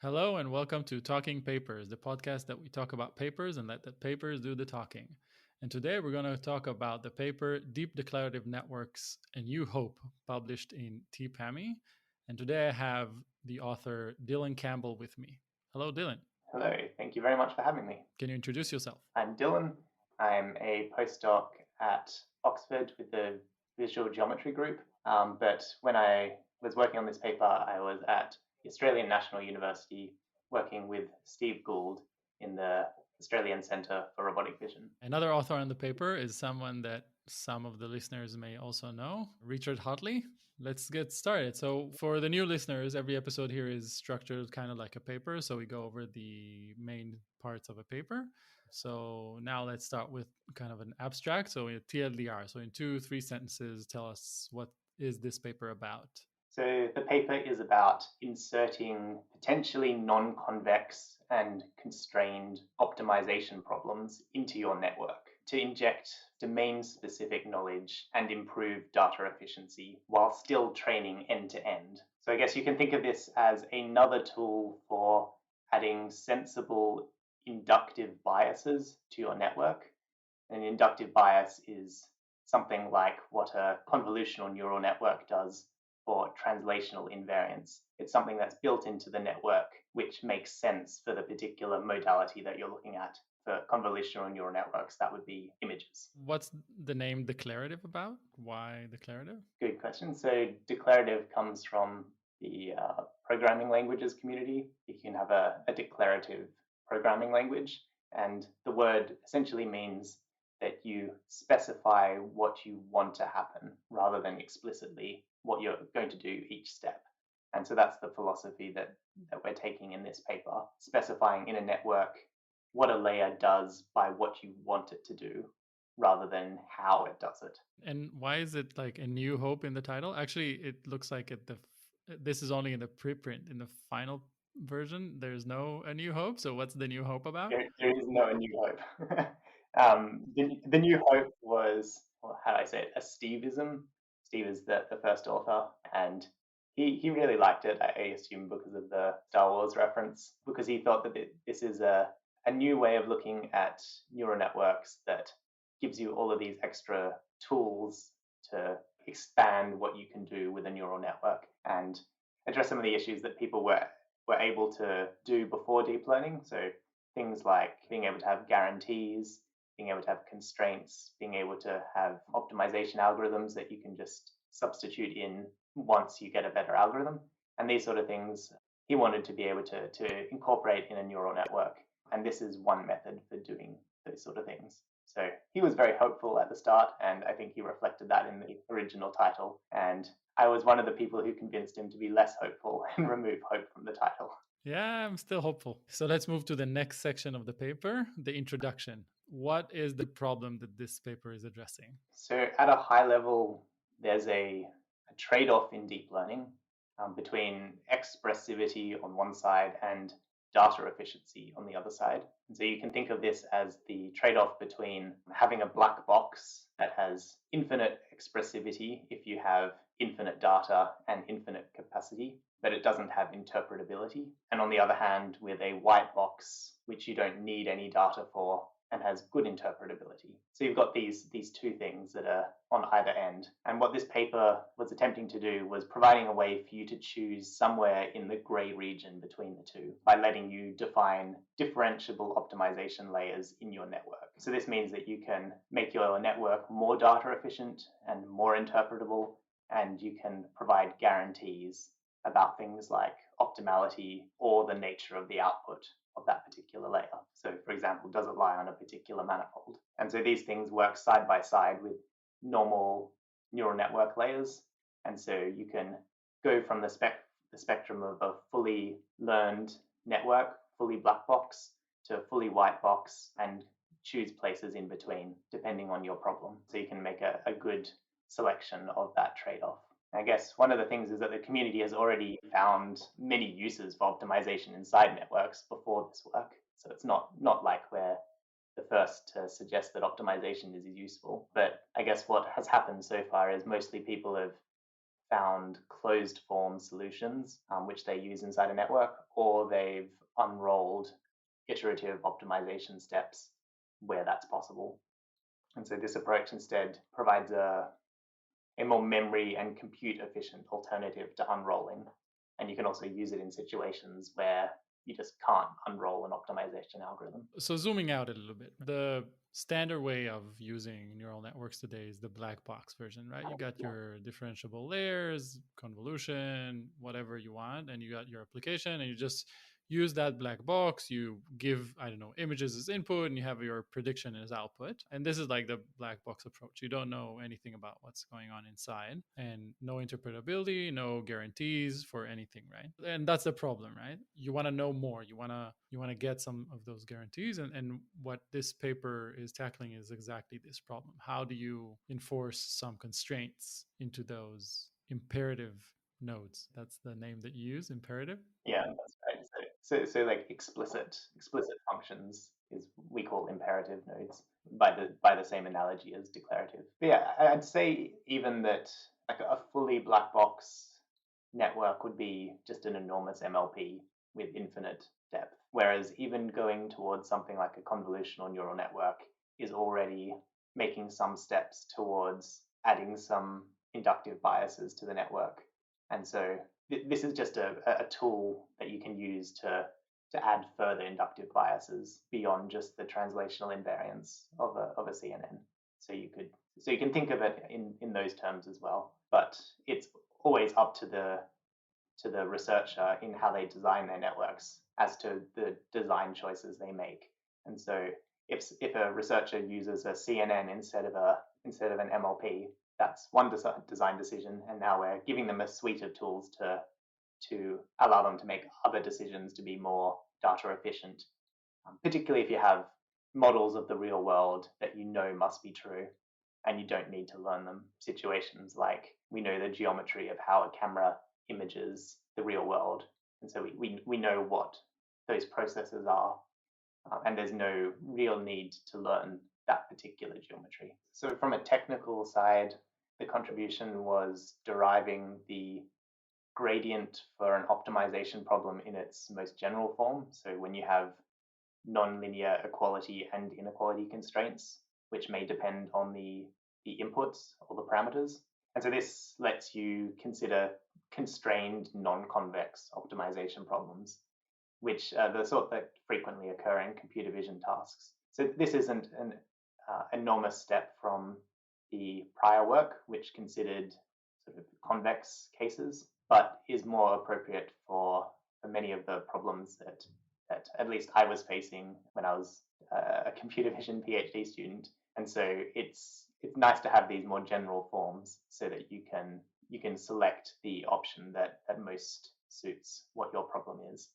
Hello and welcome to Talking Papers, the podcast that we talk about papers and let the papers do the talking. And today we're going to talk about the paper Deep Declarative Networks, A New Hope, published in TPAMI. And today I have the author Dylan Campbell with me. Hello, Dylan. Hello, thank you very much for having me. Can you introduce yourself? I'm Dylan. I'm a postdoc at Oxford with the Visual Geometry group. But when I was working on this paper, I was at the Australian National University working with Steve Gould in the Australian Centre for Robotic Vision. Another author on the paper is someone that some of the listeners may also know, Richard Hartley. Let's get started. So for the new listeners, every episode here is structured kind of like a paper. So we go over the main parts of a paper. So now let's start with kind of an abstract. So in TLDR, so in 2-3 sentences, tell us what is this paper about? So the paper is about inserting potentially non-convex and constrained optimization problems into your network to inject domain-specific knowledge and improve data efficiency while still training end-to-end. So I guess you can think of this as another tool for adding sensible inductive biases to your network. An inductive bias is something like what a convolutional neural network does for translational invariance. It's something that's built into the network, which makes sense for the particular modality that you're looking at. For convolutional neural networks, that would be images. What's the name declarative about? Why declarative? Good question. So declarative comes from the programming languages community. You can have a declarative programming language, and the word essentially means that you specify what you want to happen rather than explicitly what you're going to do each step. And so that's the philosophy that we're taking in this paper, specifying in a network what a layer does by what you want it to do rather than how it does it. And why is it like A New Hope in the title? Actually, it looks like this is only in the preprint. In the final version, there's no A New Hope. So what's the New Hope about? There is no A New Hope. The New Hope was, well, how do I say it, a Steveism. Steve is the first author, and he really liked it, I assume because of the Star Wars reference, because he thought that this is a new way of looking at neural networks that gives you all of these extra tools to expand what you can do with a neural network and address some of the issues that people were able to do before deep learning. So things like being able to have guarantees, being able to have constraints, being able to have optimization algorithms that you can just substitute in once you get a better algorithm. And these sort of things he wanted to be able to incorporate in a neural network. And this is one method for doing those sort of things. So he was very hopeful at the start, and I think he reflected that in the original title. And I was one of the people who convinced him to be less hopeful and remove hope from the title. Yeah, I'm still hopeful. So let's move to the next section of the paper, the introduction. What is the problem that this paper is addressing? So at a high level, there's a trade-off in deep learning between expressivity on one side and data efficiency on the other side. And so you can think of this as the trade-off between having a black box that has infinite expressivity if you have infinite data and infinite capacity, but it doesn't have interpretability. And on the other hand, with a white box, which you don't need any data for, and has good interpretability. So you've got these two things that are on either end. And what this paper was attempting to do was providing a way for you to choose somewhere in the gray region between the two by letting you define differentiable optimization layers in your network. So this means that you can make your network more data efficient and more interpretable, and you can provide guarantees about things like optimality or the nature of the output of that particular layer. So for example, does it lie on a particular manifold? And so these things work side by side with normal neural network layers. And so you can go from the spectrum of a fully learned network, fully black box, to fully white box, and choose places in between depending on your problem. So you can make a good selection of that trade-off. I guess one of the things is that the community has already found many uses for optimization inside networks before this work. So it's not like we're the first to suggest that optimization is useful. But I guess what has happened so far is mostly people have found closed form solutions, which they use inside a network, or they've unrolled iterative optimization steps where that's possible. And so this approach instead provides a more memory and compute efficient alternative to unrolling. And you can also use it in situations where you just can't unroll an optimization algorithm. So zooming out a little bit, the standard way of using neural networks today is the black box version, right? You got your differentiable layers, convolution, whatever you want, and you got your application, and you just use that black box. You give, I don't know, images as input, and you have your prediction as output. And this is like the black box approach. You don't know anything about what's going on inside, and no interpretability, no guarantees for anything, right? And that's the problem, right? You want to know more. You want to get some of those guarantees. And what this paper is tackling is exactly this problem. How do you enforce some constraints into those imperative nodes? That's the name that you use, imperative. Yeah, that's right. So like explicit functions is we call imperative nodes by the same analogy as declarative. But yeah, I'd say even that like a fully black box network would be just an enormous MLP with infinite depth. Whereas even going towards something like a convolutional neural network is already making some steps towards adding some inductive biases to the network. And so this is just a tool that you can use to add further inductive biases beyond just the translational invariance of a CNN. So you can think of it in those terms as well. But it's always up to the researcher in how they design their networks as to the design choices they make. And so if a researcher uses a CNN instead of an MLP, that's one design decision, and now we're giving them a suite of tools to allow them to make other decisions to be more data efficient, particularly if you have models of the real world that you know must be true and you don't need to learn them. Situations like we know the geometry of how a camera images the real world, and so we know what those processes are, and there's no real need to learn that particular geometry. So from a technical side, the contribution was deriving the gradient for an optimization problem in its most general form. So when you have nonlinear equality and inequality constraints, which may depend on the inputs or the parameters. And so this lets you consider constrained non-convex optimization problems, which are the sort that frequently occur in computer vision tasks. So this isn't an enormous step from the prior work, which considered sort of convex cases, but is more appropriate for many of the problems that at least I was facing when I was a computer vision PhD student. And so it's nice to have these more general forms so that you can select the option that most suits what your problem is.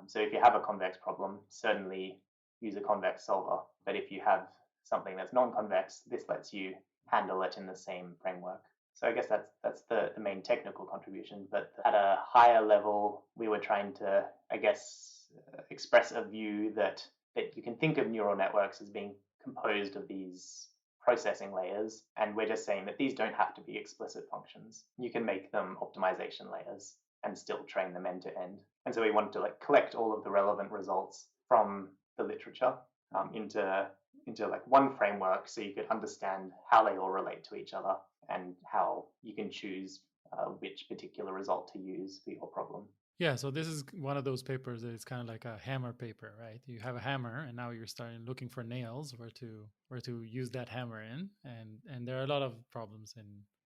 So if you have a convex problem, certainly use a convex solver. But if you have something that's non-convex, this lets you handle it in the same framework. So I guess that's the main technical contribution. But at a higher level, we were trying to, I guess, express a view that you can think of neural networks as being composed of these processing layers, and we're just saying that these don't have to be explicit functions. You can make them optimization layers and still train them end to end. And so we wanted to collect all of the relevant results from the literature into like one framework, so you could understand how they all relate to each other and how you can choose which particular result to use for your problem. Yeah, so this is one of those papers that it's kind of like a hammer paper, right? You have a hammer, and now you're starting looking for nails where to use that hammer in, and there are a lot of problems in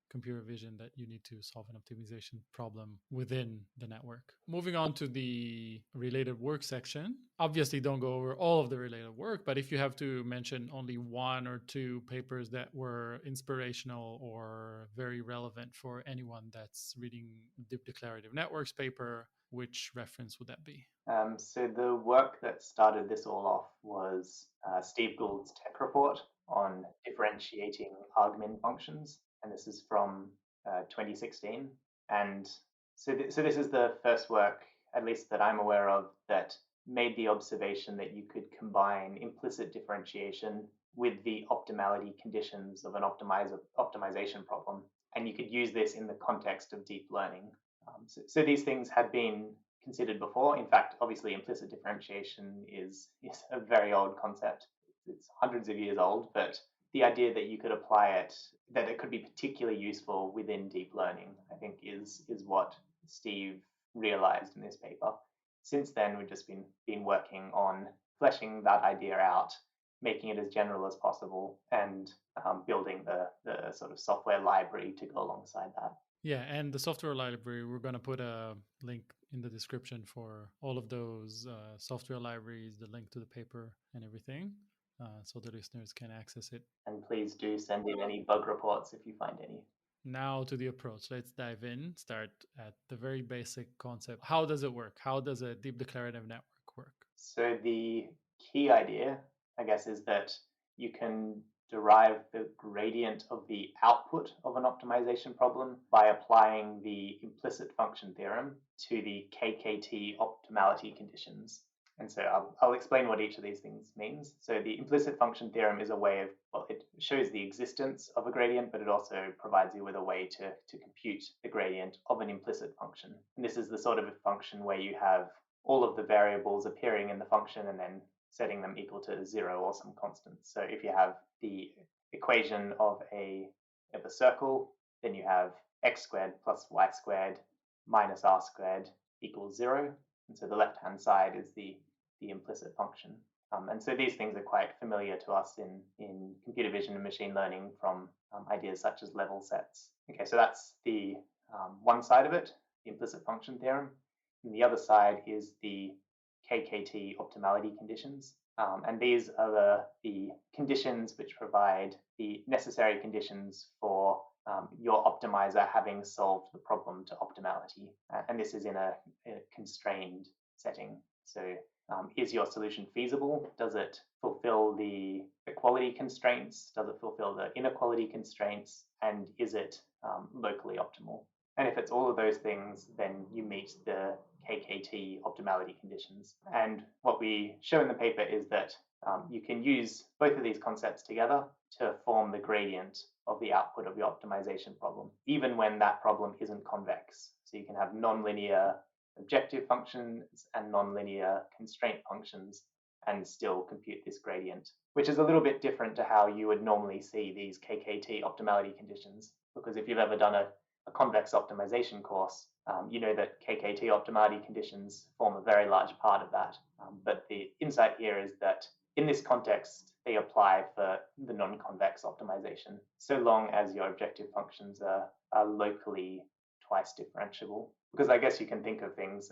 computer vision that you need to solve an optimization problem within the network. Moving on to the related work section. Obviously, don't go over all of the related work, but if you have to mention only one or two papers that were inspirational or very relevant for anyone that's reading the Declarative Networks paper, which reference would that be? So the work that started this all off was Steve Gould's tech report on differentiating argument functions, and this is from 2016. And so this is the first work, at least that I'm aware of, that made the observation that you could combine implicit differentiation with the optimality conditions of an optimization problem. and you could use this in the context of deep learning. So these things had been considered before. In fact, obviously, implicit differentiation is a very old concept. It's hundreds of years old, but the idea that you could apply it, that it could be particularly useful within deep learning, I think is what Steve realized in this paper. Since then, we've just been working on fleshing that idea out, making it as general as possible, and building the sort of software library to go alongside that. Yeah, and the software library, we're going to put a link in the description for all of those software libraries, the link to the paper and everything, so the listeners can access it. And please do send in any bug reports if you find any. Now to the approach. Let's dive in, start at the very basic concept. How does it work? How does a deep declarative network work? So the key idea, I guess, is that you can derive the gradient of the output of an optimization problem by applying the implicit function theorem to the KKT optimality conditions. And so I'll explain what each of these things means. So the implicit function theorem is a way of, well, it shows the existence of a gradient, but it also provides you with a way to compute the gradient of an implicit function. And this is the sort of a function where you have all of the variables appearing in the function and then setting them equal to 0 or some constant. So if you have the equation of a circle, then you have x squared plus y squared minus r squared equals 0. And so the left-hand side is the implicit function. And so these things are quite familiar to us in computer vision and machine learning from ideas such as level sets. Okay, so that's the one side of it, the implicit function theorem. And the other side is the KKT optimality conditions. And these are the conditions which provide the necessary conditions for your optimizer having solved the problem to optimality. And this is in a constrained setting. So is your solution feasible? Does it fulfill the equality constraints? Does it fulfill the inequality constraints? And is it locally optimal? And if it's all of those things, then you meet the KKT optimality conditions. And what we show in the paper is that you can use both of these concepts together to form the gradient of the output of your optimization problem, even when that problem isn't convex. So you can have nonlinear objective functions and nonlinear constraint functions and still compute this gradient, which is a little bit different to how you would normally see these KKT optimality conditions. Because if you've ever done a convex optimization course, you know that KKT optimality conditions form a very large part of that. But the insight here is that in this context, they apply for the non-convex optimization, so long as your objective functions are locally twice differentiable. Because I guess you can think of things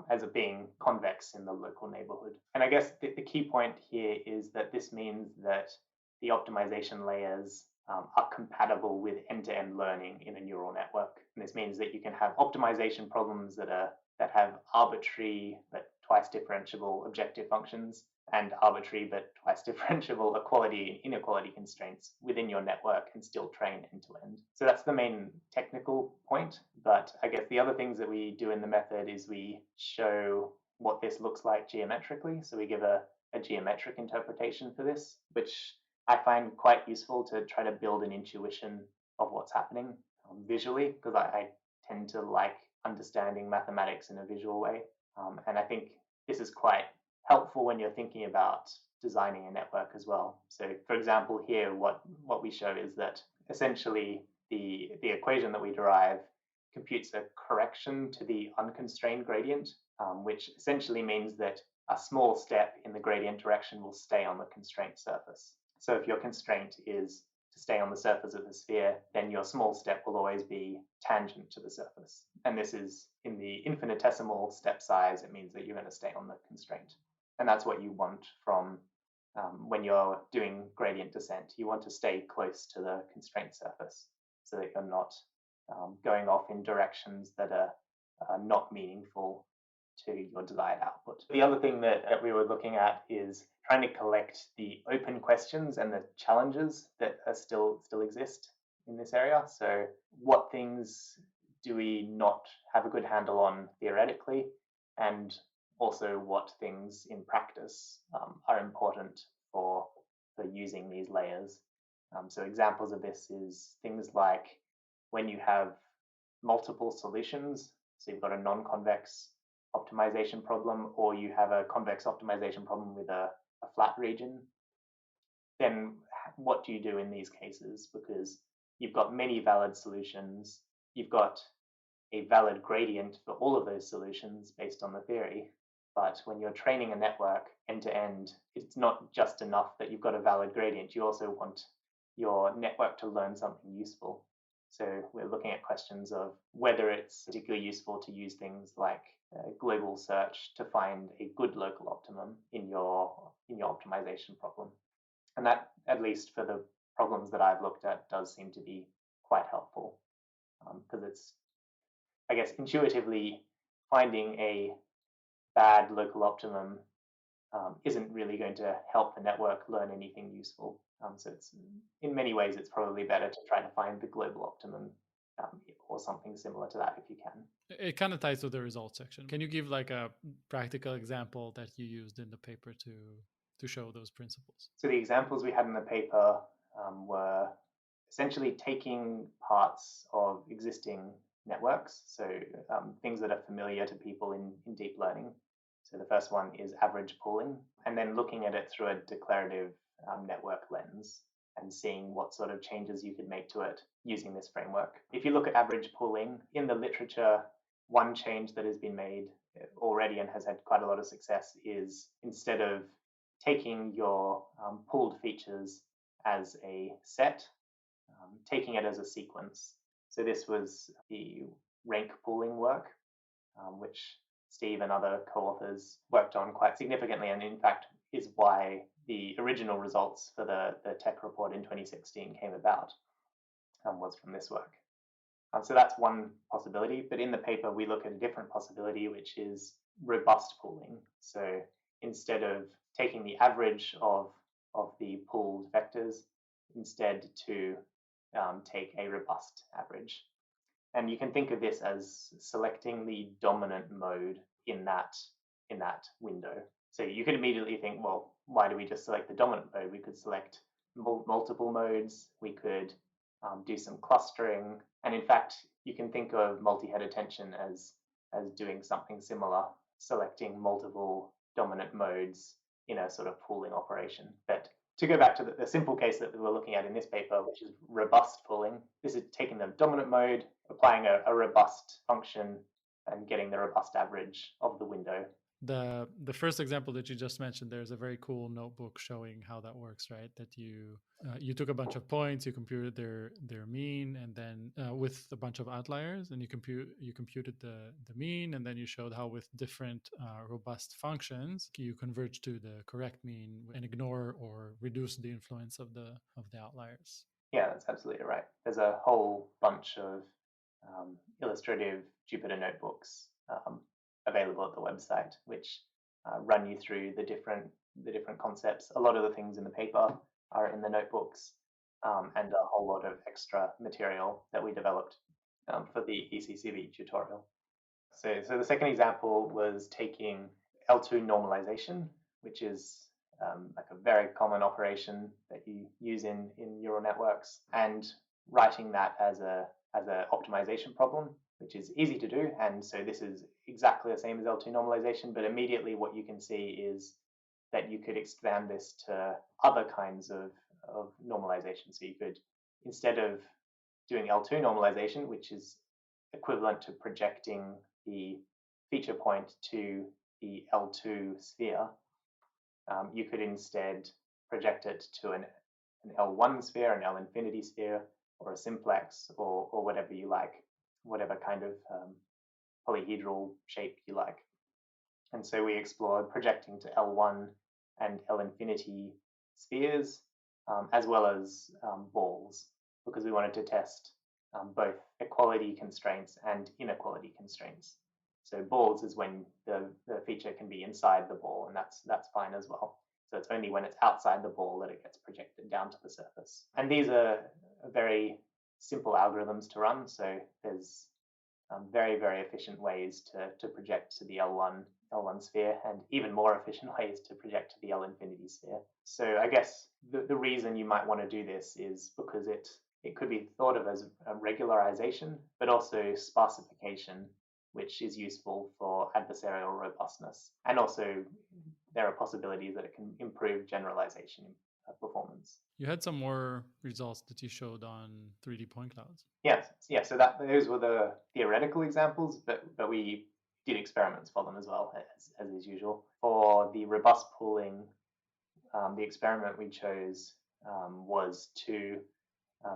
as being convex in the local neighborhood. And I guess the key point here is that this means that the optimization layers are compatible with end-to-end learning in a neural network. And this means that you can have optimization problems that have arbitrary but twice differentiable objective functions and arbitrary but twice differentiable equality and inequality constraints within your network and still train end-to-end. So that's the main technical point. But I guess the other things that we do in the method is we show what this looks like geometrically. So we give a geometric interpretation for this, which I find quite useful to try to build an intuition of what's happening visually, because I tend to like understanding mathematics in a visual way. And I think this is quite helpful when you're thinking about designing a network as well. So for example, here, what we show is that essentially the equation that we derive computes a correction to the unconstrained gradient, which essentially means that a small step in the gradient direction will stay on the constraint surface. So if your constraint is to stay on the surface of the sphere, then your small step will always be tangent to the surface. And this is in the infinitesimal step size, it means that you're going to stay on the constraint. And that's what you want from when you're doing gradient descent. You want to stay close to the constraint surface so that you're not going off in directions that are not meaningful to your desired output. The other thing that we were looking at is trying to collect the open questions and the challenges that are still exist in this area. So what things do we not have a good handle on theoretically, and also what things in practice are important for using these layers. So examples of this is things like when you have multiple solutions, so you've got a non-convex optimization problem, or you have a convex optimization problem with a flat region, then what do you do in these cases? Because you've got many valid solutions, you've got a valid gradient for all of those solutions based on the theory. But when you're training a network end to end, it's not just enough that you've got a valid gradient. You also want your network to learn something useful. So we're looking at questions of whether it's particularly useful to use things like global search to find a good local optimum in your optimization problem. And that, at least for the problems that I've looked at, does seem to be quite helpful, because it's, I guess, intuitively finding a bad local optimum isn't really going to help the network learn anything useful. So it's, in many ways, it's probably better to try to find the global optimum or something similar to that if you can. It kind of ties to the results section. Can you give like a practical example that you used in the paper to show those principles? So the examples we had in the paper were essentially taking parts of existing networks, so things that are familiar to people in deep learning. So the first one is average pooling, and then looking at it through a declarative network lens and seeing what sort of changes you could make to it using this framework. If you look at average pooling, in the literature, one change that has been made already and has had quite a lot of success is, instead of taking your pooled features as a set, taking it as a sequence. So this was the rank pooling work, which Steve and other co-authors worked on quite significantly, and in fact is why the original results for the tech report in 2016 came about, was from this work. So that's one possibility, but in the paper we look at a different possibility, which is robust pooling. So instead of taking the average of the pooled vectors, instead to take a robust average. And you can think of this as selecting the dominant mode in that window. So you could immediately think, well, why do we just select the dominant mode? We could select multiple modes. We could do some clustering. And in fact, you can think of multi-head attention as doing something similar, selecting multiple dominant modes in a sort of pooling operation. But to go back to the simple case that we were looking at in this paper, which is robust pooling, this is taking the dominant mode, applying a robust function, and getting the robust average of the window. The first example that you just mentioned, there's a very cool notebook showing how that works, right? That you took a bunch of points, you computed their mean, and then with a bunch of outliers, and you computed the mean, and then you showed how with different robust functions you converge to the correct mean and ignore or reduce the influence of the outliers. Yeah, that's absolutely right. There's a whole bunch of illustrative Jupyter notebooks available at the website, which run you through the different concepts. A lot of the things in the paper are in the notebooks, and a whole lot of extra material that we developed for the ECCV tutorial. So the second example was taking L2 normalization, which is like a very common operation that you use in neural networks, and writing that as a optimization problem, which is easy to do. And so this is exactly the same as L2 normalization, but immediately what you can see is that you could expand this to other kinds of normalization. So you could, instead of doing L2 normalization, which is equivalent to projecting the feature point to the L2 sphere, you could instead project it to an L1 sphere, an L infinity sphere, or a simplex, or whatever you like, whatever kind of polyhedral shape you like. And so we explored projecting to L1 and L infinity spheres, as well as balls, because we wanted to test both equality constraints and inequality constraints. So balls is when the feature can be inside the ball, and that's fine as well. So it's only when it's outside the ball that it gets projected down to the surface. And these are very simple algorithms to run. So there's very, very efficient ways to project to the L1 sphere, and even more efficient ways to project to the L infinity sphere. So I guess the reason you might want to do this is because it it could be thought of as a regularization, but also sparsification, which is useful for adversarial robustness. And also, there are possibilities that it can improve generalization performance. You had some more results that you showed on 3D point clouds. Yes, yeah. So those were the theoretical examples, but we did experiments for them as well, as is usual. For the robust pooling, the experiment we chose was to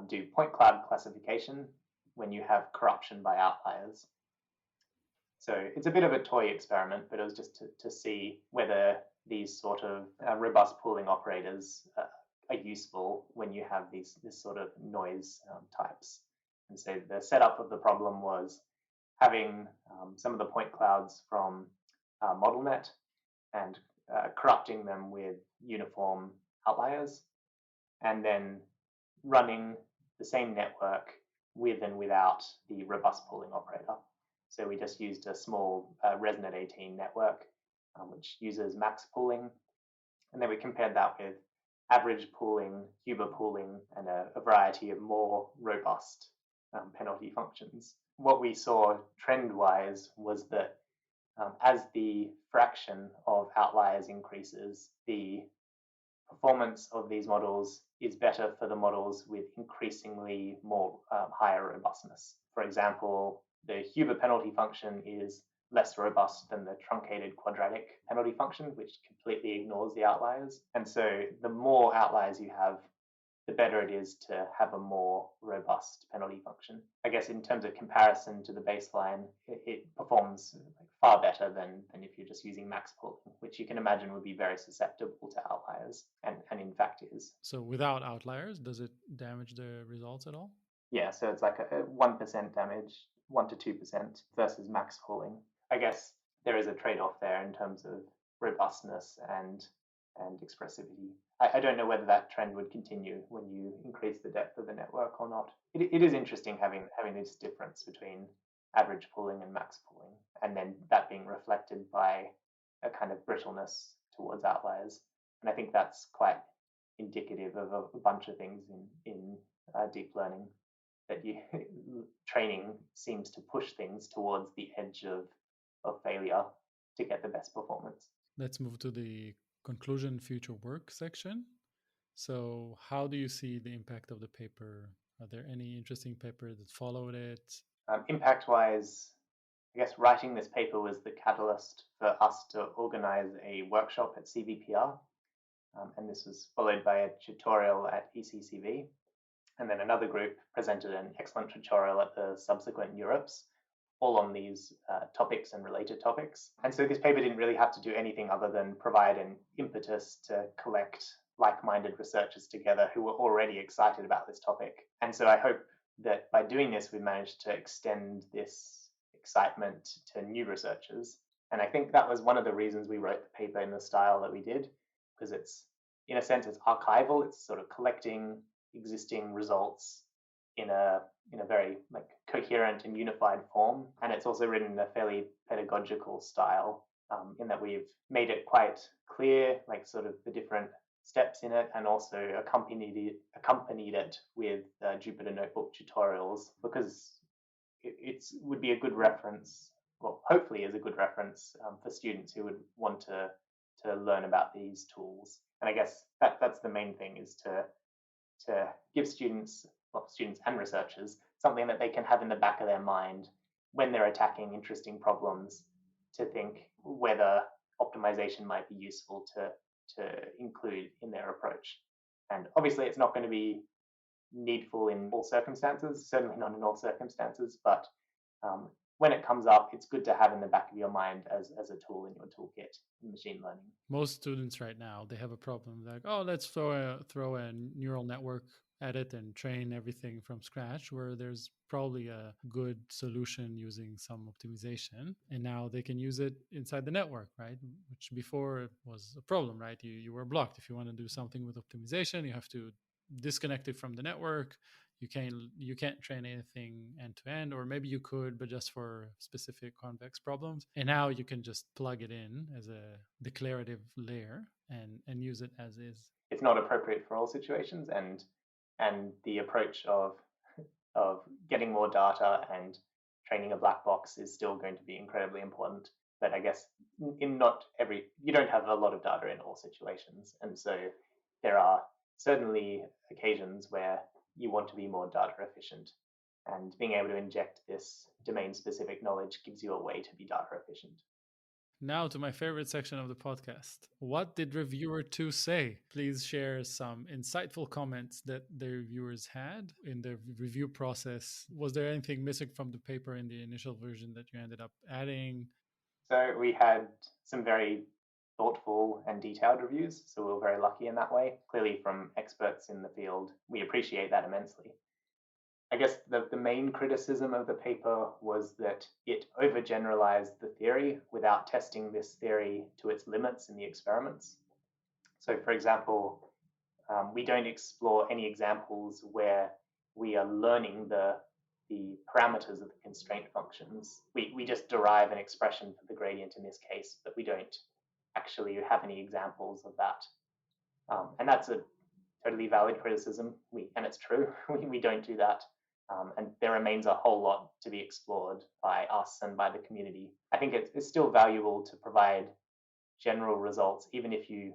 do point cloud classification when you have corruption by outliers. So it's a bit of a toy experiment, but it was just to see whether these sort of robust pooling operators are useful when you have this sort of noise types. And so the setup of the problem was having some of the point clouds from ModelNet and corrupting them with uniform outliers, and then running the same network with and without the robust pooling operator. So we just used a small ResNet 18 network, which uses max pooling. And then we compared that with average pooling, Huber pooling, and a variety of more robust penalty functions. What we saw trend-wise was that as the fraction of outliers increases, the performance of these models is better for the models with increasingly more higher robustness. For example, the Huber penalty function is less robust than the truncated quadratic penalty function, which completely ignores the outliers. And so the more outliers you have, the better it is to have a more robust penalty function. I guess in terms of comparison to the baseline, it performs far better than if you're just using max pooling, which you can imagine would be very susceptible to outliers, and in fact is. So without outliers, does it damage the results at all? Yeah, so it's like a 1% damage, 1 to 2% versus max pooling. I guess there is a trade-off there in terms of robustness and expressivity. I don't know whether that trend would continue when you increase the depth of the network or not. It is interesting having this difference between average pooling and max pooling, and then that being reflected by a kind of brittleness towards outliers. And I think that's quite indicative of a bunch of things in deep learning, that training seems to push things towards the edge of failure to get the best performance. Let's move to the conclusion future work section. So how do you see the impact of the paper? Are there any interesting papers that followed it? Impact-wise, I guess writing this paper was the catalyst for us to organize a workshop at CVPR. And this was followed by a tutorial at ECCV. And then another group presented an excellent tutorial at the subsequent Europes, all on these topics and related topics. And so this paper didn't really have to do anything other than provide an impetus to collect like-minded researchers together who were already excited about this topic. And so I hope that by doing this, we managed to extend this excitement to new researchers. And I think that was one of the reasons we wrote the paper in the style that we did, because it's, in a sense, it's archival. It's sort of collecting existing results in a very coherent and unified form, and it's also written in a fairly pedagogical style, in that we've made it quite clear, sort of the different steps in it, and also accompanied it with Jupyter Notebook tutorials, because it would be a good reference, well, hopefully is a good reference for students who would want to learn about these tools. And I guess that's the main thing, is to give students and researchers something that they can have in the back of their mind when they're attacking interesting problems, to think whether optimization might be useful to include in their approach. And obviously it's not going to be needful in all circumstances, certainly not in all circumstances, but when it comes up, it's good to have in the back of your mind as a tool in your toolkit in machine learning. Most students right now, they have a problem like, oh, let's throw a neural network at it and train everything from scratch, where there's probably a good solution using some optimization. And now they can use it inside the network, right? Which before was a problem, right? You were blocked. If you want to do something with optimization, you have to disconnect it from the network. You can't train anything end to end, or maybe you could, but just for specific convex problems. And now you can just plug it in as a declarative layer and use it as is. It's not appropriate for all situations, and and the approach of getting more data and training a black box is still going to be incredibly important. But I guess you don't have a lot of data in all situations. And so there are certainly occasions where you want to be more data efficient. And being able to inject this domain-specific knowledge gives you a way to be data efficient. Now to my favorite section of the podcast. What did reviewer 2 say? Please share some insightful comments that the reviewers had in the review process. Was there anything missing from the paper in the initial version that you ended up adding? So we had some very thoughtful and detailed reviews, so we were very lucky in that way. Clearly from experts in the field, we appreciate that immensely. I guess the main criticism of the paper was that it overgeneralized the theory without testing this theory to its limits in the experiments. So for example, we don't explore any examples where we are learning the parameters of the constraint functions. We just derive an expression for the gradient in this case, but we don't actually have any examples of that. And that's a totally valid criticism, and it's true. We don't do that. And there remains a whole lot to be explored by us and by the community. I think it's still valuable to provide general results, even if you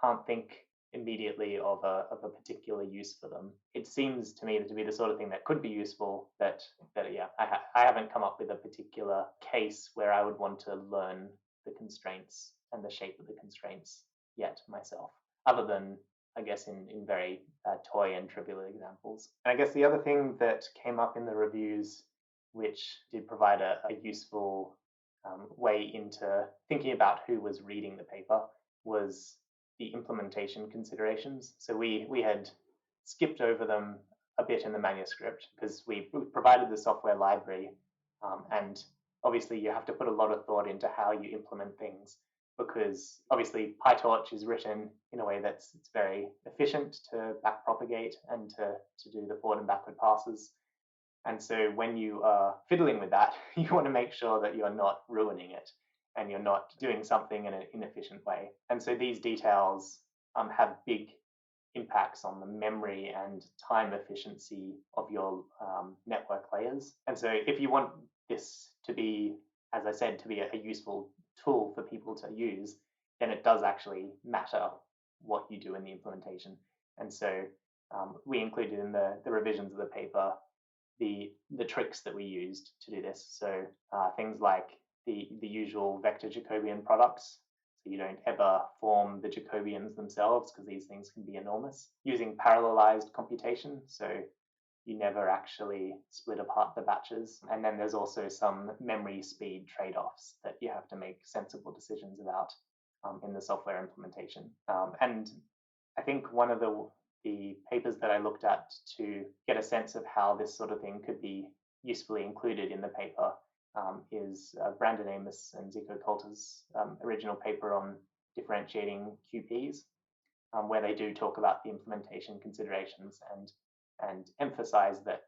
can't think immediately of a particular use for them. It seems to me to be the sort of thing that could be useful, but yeah, I haven't come up with a particular case where I would want to learn the constraints and the shape of the constraints yet myself, other than I guess in very toy and trivial examples. And I guess the other thing that came up in the reviews, which did provide a useful way into thinking about who was reading the paper, was the implementation considerations. So we had skipped over them a bit in the manuscript because we provided the software library, and obviously you have to put a lot of thought into how you implement things, because obviously PyTorch is written in a way that's very efficient to back-propagate and to do the forward and backward passes. And so when you are fiddling with that, you want to make sure that you're not ruining it and you're not doing something in an inefficient way. And so these details have big impacts on the memory and time efficiency of your network layers. And so if you want this to be, as I said, to be a useful tool for people to use, then it does actually matter what you do in the implementation. And so we included in the revisions of the paper the tricks that we used to do this. So things like the usual vector Jacobian products. So you don't ever form the Jacobians themselves because these things can be enormous. Using parallelized computation. So you never actually split apart the batches. And then there's also some memory speed trade-offs that you have to make sensible decisions about in the software implementation. And I think one of the papers that I looked at to get a sense of how this sort of thing could be usefully included in the paper is Brandon Amos and Zico Coulter's original paper on differentiating QPs, where they do talk about the implementation considerations and emphasize that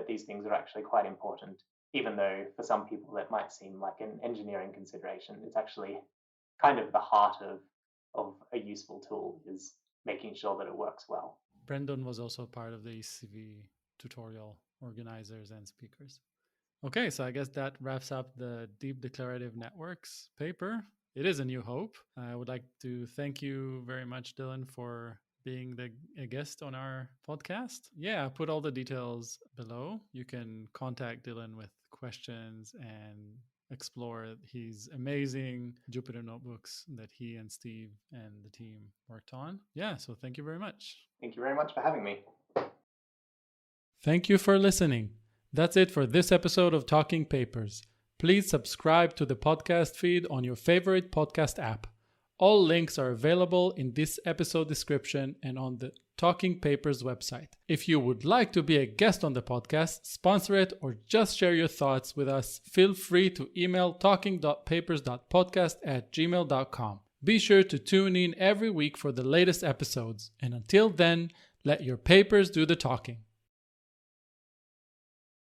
these things are actually quite important, even though for some people that might seem like an engineering consideration. It's actually kind of the heart of a useful tool, is making sure that it works well. Brendan was also part of the ECV tutorial organizers and speakers. Okay, so I guess that wraps up the Deep Declarative Networks paper. It is a new hope. I would like to thank you very much, Dylan, for being a guest on our podcast. Yeah, I put all the details below. You can contact Dylan with questions and explore his amazing Jupyter notebooks that he and Steve and the team worked on. Yeah, so thank you very much. Thank you very much for having me. Thank you for listening. That's it for this episode of Talking Papers. Please subscribe to the podcast feed on your favorite podcast app. All links are available in this episode description and on the Talking Papers website. If you would like to be a guest on the podcast, sponsor it, or just share your thoughts with us, feel free to email talking.papers.podcast@gmail.com. Be sure to tune in every week for the latest episodes. And until then, let your papers do the talking.